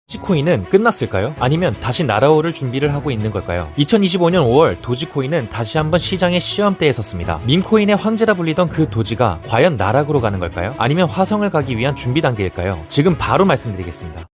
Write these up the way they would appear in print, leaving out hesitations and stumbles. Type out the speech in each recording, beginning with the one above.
도지코인은 끝났을까요? 아니면 다시 날아오를 준비를 하고 있는 걸까요? 2025년 5월 도지코인은 다시 한번 시장의 시험대에 섰습니다. 밈코인의 황제라 불리던 그 도지가 과연 나락으로 가는 걸까요? 아니면 화성을 가기 위한 준비 단계일까요? 지금 바로 말씀드리겠습니다.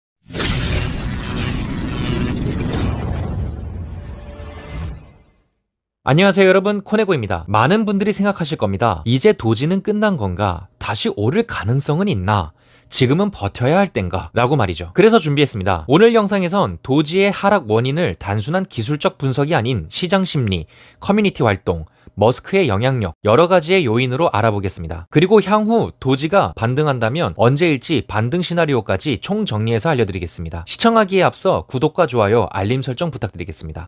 안녕하세요 여러분, 코네고입니다. 많은 분들이 생각하실 겁니다. 이제 도지는 끝난 건가? 다시 오를 가능성은 있나? 지금은 버텨야 할 땐가? 라고 말이죠. 그래서 준비했습니다. 오늘 영상에선 도지의 하락 원인을 단순한 기술적 분석이 아닌 시장 심리, 커뮤니티 활동, 머스크의 영향력, 여러 가지의 요인으로 알아보겠습니다. 그리고 향후 도지가 반등한다면 언제일지 반등 시나리오까지 총정리해서 알려드리겠습니다. 시청하기에 앞서 구독과 좋아요, 알림 설정 부탁드리겠습니다.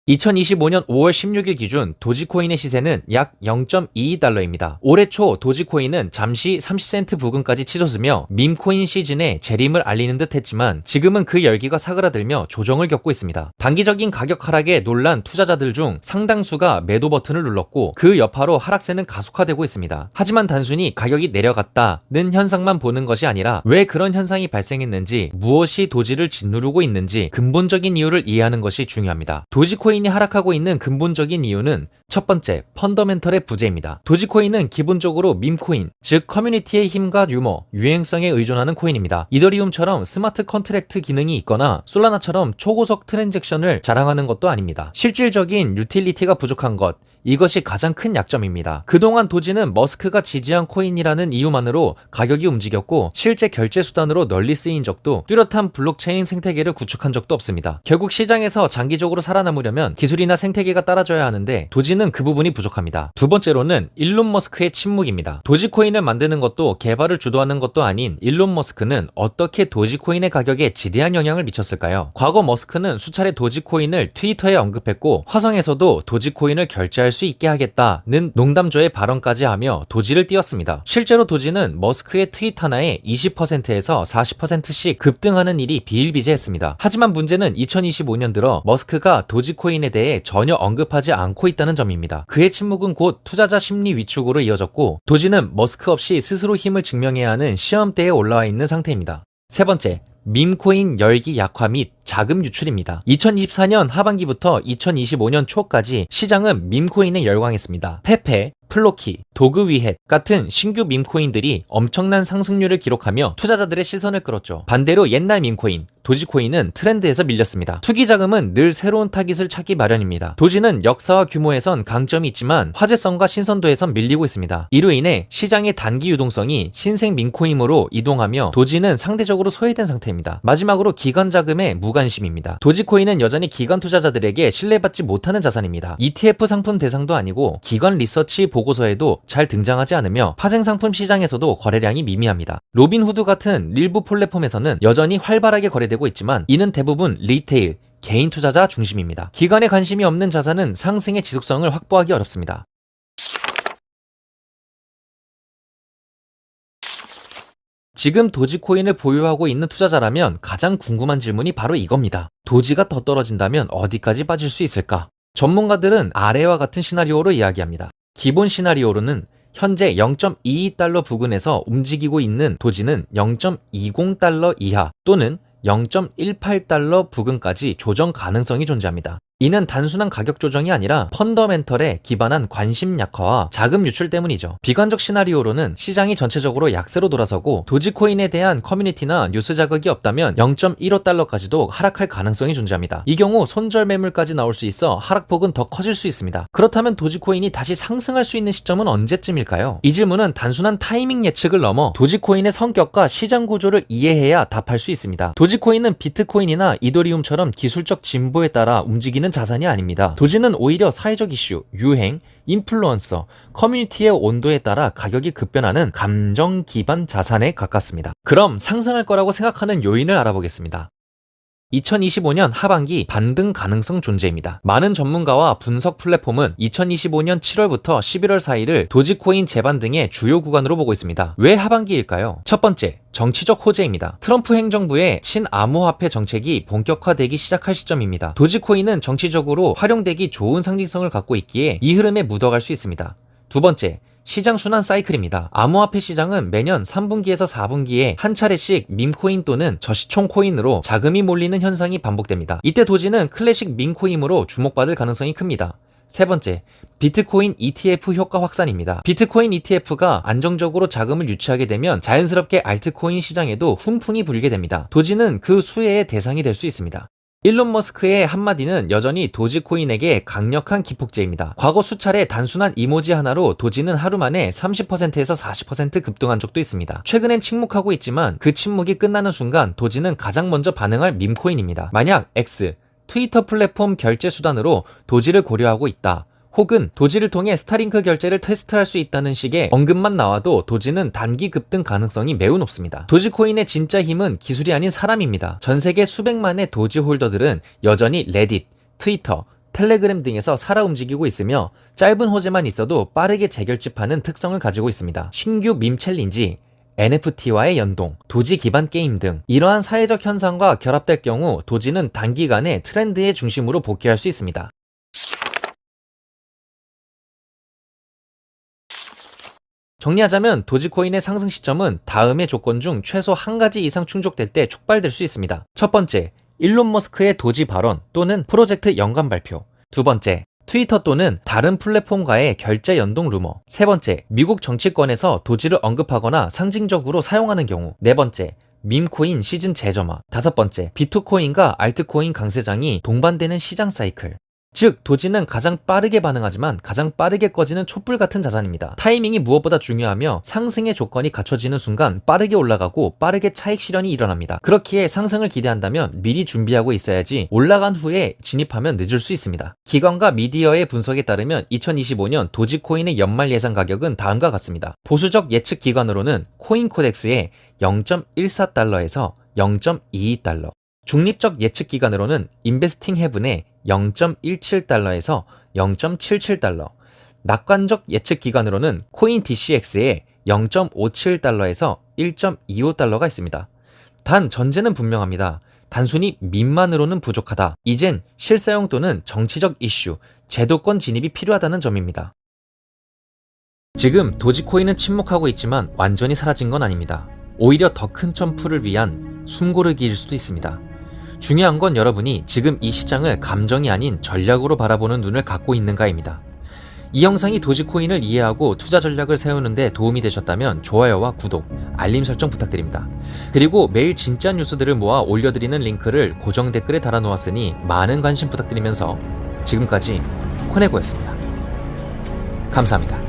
2025년 5월 16일 기준 도지코인의 시세는 약 0.22달러입니다. 올해 초 도지코인은 잠시 30센트 부근까지 치솟으며 밈코인 시즌에 재림을 알리는 듯 했지만 지금은 그 열기가 사그라들며 조정을 겪고 있습니다. 단기적인 가격 하락에 놀란 투자자들 중 상당수가 매도 버튼을 눌렀고 그 여파로 하락세는 가속화되고 있습니다. 하지만 단순히 가격이 내려갔다는 현상만 보는 것이 아니라 왜 그런 현상이 발생했는지, 무엇이 도지를 짓누르고 있는지 근본적인 이유를 이해하는 것이 중요합니다. 도지코인이 하락하고 있는 근본적인 이유는 첫 번째, 펀더멘털의 부재입니다. 도지코인은 기본적으로 밈코인, 즉 커뮤니티의 힘과 유머, 유행성에 의존하는 코인입니다. 이더리움처럼 스마트 컨트랙트 기능이 있거나 솔라나처럼 초고속 트랜잭션을 자랑하는 것도 아닙니다. 실질적인 유틸리티가 부족한 것, 이것이 가장 큰 약점입니다. 그동안 도지는 머스크가 지지한 코인이라는 이유만으로 가격이 움직였고 실제 결제 수단으로 널리 쓰인 적도, 뚜렷한 블록체인 생태계를 구축한 적도 없습니다. 결국 시장에서 장기적으로 살아남으려면 기술이나 생태계가 따라줘야 하는데 도지는 그 부분이 부족합니다. 두 번째로는 일론 머스크의 침묵입니다. 도지코인을 만드는 것도 개발을 주도하는 것도 아닌 일론 머스크는 어떻게 도지코인의 가격에 지대한 영향을 미쳤을까요? 과거 머스크는 수차례 도지코인을 트위터에 언급했고 화성에서도 도지코인을 결제할 수 있게 하겠다는 농담조의 발언까지 하며 도지를 띄웠습니다. 실제로 도지는 머스크의 트윗 하나에 20%에서 40%씩 급등하는 일이 비일비재했습니다. 하지만 문제는 2025년 들어 머스크가 도지코인에 대해 전혀 언급하지 않고 있다는 점입니다. 그의 침묵은 곧 투자자 심리 위축으로 이어졌고 도지는 머스크 없이 스스로 힘을 증명해야 하는 시험대에 올라와 있는 상태입니다. 세 번째, 밈코인 열기 약화 및 자금 유출입니다. 2024년 하반기부터 2025년 초까지 시장은 밈코인에 열광했습니다. 페페, 플로키, 도그위헷 같은 신규 밈코인들이 엄청난 상승률을 기록하며 투자자들의 시선을 끌었죠. 반대로 옛날 밈코인, 도지코인은 트렌드에서 밀렸습니다. 투기 자금은 늘 새로운 타깃을 찾기 마련입니다. 도지는 역사와 규모에선 강점이 있지만 화제성과 신선도에선 밀리고 있습니다. 이로 인해 시장의 단기 유동성이 신생 밈코인으로 이동하며 도지는 상대적으로 소외된 상태입니다. 마지막으로 기관 자금의 무관심입니다. 도지코인은 여전히 기관 투자자들에게 신뢰받지 못하는 자산입니다. ETF 상품 대상도 아니고 기관 리서치 보고서에도 잘 등장하지 않으며 파생상품 시장에서도 거래량이 미미합니다. 로빈후드 같은 일부 플랫폼에서는 여전히 활발하게 거래되고 있지만 이는 대부분 리테일, 개인 투자자 중심입니다. 기관에 관심이 없는 자산은 상승의 지속성을 확보하기 어렵습니다. 지금 도지코인을 보유하고 있는 투자자라면 가장 궁금한 질문이 바로 이겁니다. 도지가 더 떨어진다면 어디까지 빠질 수 있을까? 전문가들은 아래와 같은 시나리오로 이야기합니다. 기본 시나리오로는 현재 0.22달러 부근에서 움직이고 있는 도지는 0.20달러 이하 또는 0.18달러 부근까지 조정 가능성이 존재합니다. 이는 단순한 가격 조정이 아니라 펀더멘털에 기반한 관심 약화와 자금 유출 때문이죠. 비관적 시나리오로는 시장이 전체적으로 약세로 돌아서고 도지코인에 대한 커뮤니티나 뉴스 자극이 없다면 0.15달러까지도 하락할 가능성이 존재합니다. 이 경우 손절 매물까지 나올 수 있어 하락폭은 더 커질 수 있습니다. 그렇다면 도지코인이 다시 상승할 수 있는 시점은 언제쯤일까요? 이 질문은 단순한 타이밍 예측을 넘어 도지코인의 성격과 시장 구조를 이해해야 답할 수 있습니다. 도지코인은 비트코인이나 이더리움처럼 기술적 진보에 따라 움직이는 자산이 아닙니다. 도지는 오히려 사회적 이슈, 유행, 인플루언서, 커뮤니티의 온도에 따라 가격이 급변하는 감정 기반 자산에 가깝습니다. 그럼 상승할 거라고 생각하는 요인을 알아보겠습니다. 2025년 하반기 반등 가능성 존재입니다. 많은 전문가와 분석 플랫폼은 2025년 7월부터 11월 사이를 도지코인 재반등의 주요 구간으로 보고 있습니다. 왜 하반기일까요? 첫 번째, 정치적 호재입니다. 트럼프 행정부의 친암호화폐 정책이 본격화되기 시작할 시점입니다. 도지코인은 정치적으로 활용되기 좋은 상징성을 갖고 있기에 이 흐름에 묻어갈 수 있습니다. 두 번째, 시장 순환 사이클입니다. 암호화폐 시장은 매년 3분기에서 4분기에 한 차례씩 밈코인 또는 저시총 코인으로 자금이 몰리는 현상이 반복됩니다. 이때 도지는 클래식 밈코인으로 주목받을 가능성이 큽니다. 세 번째, 비트코인 ETF 효과 확산입니다. 비트코인 ETF가 안정적으로 자금을 유치하게 되면 자연스럽게 알트코인 시장에도 훈풍이 불게 됩니다. 도지는 그 수혜의 대상이 될 수 있습니다. 일론 머스크의 한마디는 여전히 도지코인에게 강력한 기폭제입니다. 과거 수차례 단순한 이모지 하나로 도지는 하루 만에 30%에서 40% 급등한 적도 있습니다. 최근엔 침묵하고 있지만 그 침묵이 끝나는 순간 도지는 가장 먼저 반응할 밈코인입니다. 만약 X, 트위터 플랫폼 결제 수단으로 도지를 고려하고 있다. 혹은 도지를 통해 스타링크 결제를 테스트할 수 있다는 식의 언급만 나와도 도지는 단기 급등 가능성이 매우 높습니다. 도지코인의 진짜 힘은 기술이 아닌 사람입니다. 전 세계 수백만의 도지 홀더들은 여전히 레딧, 트위터, 텔레그램 등에서 살아 움직이고 있으며 짧은 호재만 있어도 빠르게 재결집하는 특성을 가지고 있습니다. 신규 밈 챌린지, NFT와의 연동, 도지 기반 게임 등 이러한 사회적 현상과 결합될 경우 도지는 단기간에 트렌드의 중심으로 복귀할 수 있습니다. 정리하자면 도지코인의 상승 시점은 다음의 조건 중 최소 한 가지 이상 충족될 때 촉발될 수 있습니다. 첫 번째, 일론 머스크의 도지 발언 또는 프로젝트 연간 발표. 두 번째, 트위터 또는 다른 플랫폼과의 결제 연동 루머. 세 번째, 미국 정치권에서 도지를 언급하거나 상징적으로 사용하는 경우. 네 번째, 밈코인 시즌 재점화. 다섯 번째, 비트코인과 알트코인 강세장이 동반되는 시장 사이클. 즉, 도지는 가장 빠르게 반응하지만 가장 빠르게 꺼지는 촛불 같은 자산입니다. 타이밍이 무엇보다 중요하며 상승의 조건이 갖춰지는 순간 빠르게 올라가고 빠르게 차익 실현이 일어납니다. 그렇기에 상승을 기대한다면 미리 준비하고 있어야지 올라간 후에 진입하면 늦을 수 있습니다. 기관과 미디어의 분석에 따르면 2025년 도지코인의 연말 예상 가격은 다음과 같습니다. 보수적 예측 기관으로는 코인코덱스의 0.14달러에서 0.22달러, 중립적 예측 기관으로는 인베스팅 헤븐의 0.17달러에서 0.77달러, 낙관적 예측 기관으로는 코인 DCX의 0.57달러에서 1.25달러가 있습니다. 단 전제는 분명합니다. 단순히 밈만으로는 부족하다. 이젠 실사용 또는 정치적 이슈, 제도권 진입이 필요하다는 점입니다. 지금 도지코인은 침묵하고 있지만 완전히 사라진 건 아닙니다. 오히려 더 큰 점프를 위한 숨고르기일 수도 있습니다. 중요한 건 여러분이 지금 이 시장을 감정이 아닌 전략으로 바라보는 눈을 갖고 있는가입니다. 이 영상이 도지코인을 이해하고 투자 전략을 세우는 데 도움이 되셨다면 좋아요와 구독, 알림 설정 부탁드립니다. 그리고 매일 진짜 뉴스들을 모아 올려드리는 링크를 고정 댓글에 달아놓았으니 많은 관심 부탁드리면서 지금까지 코네고였습니다. 감사합니다.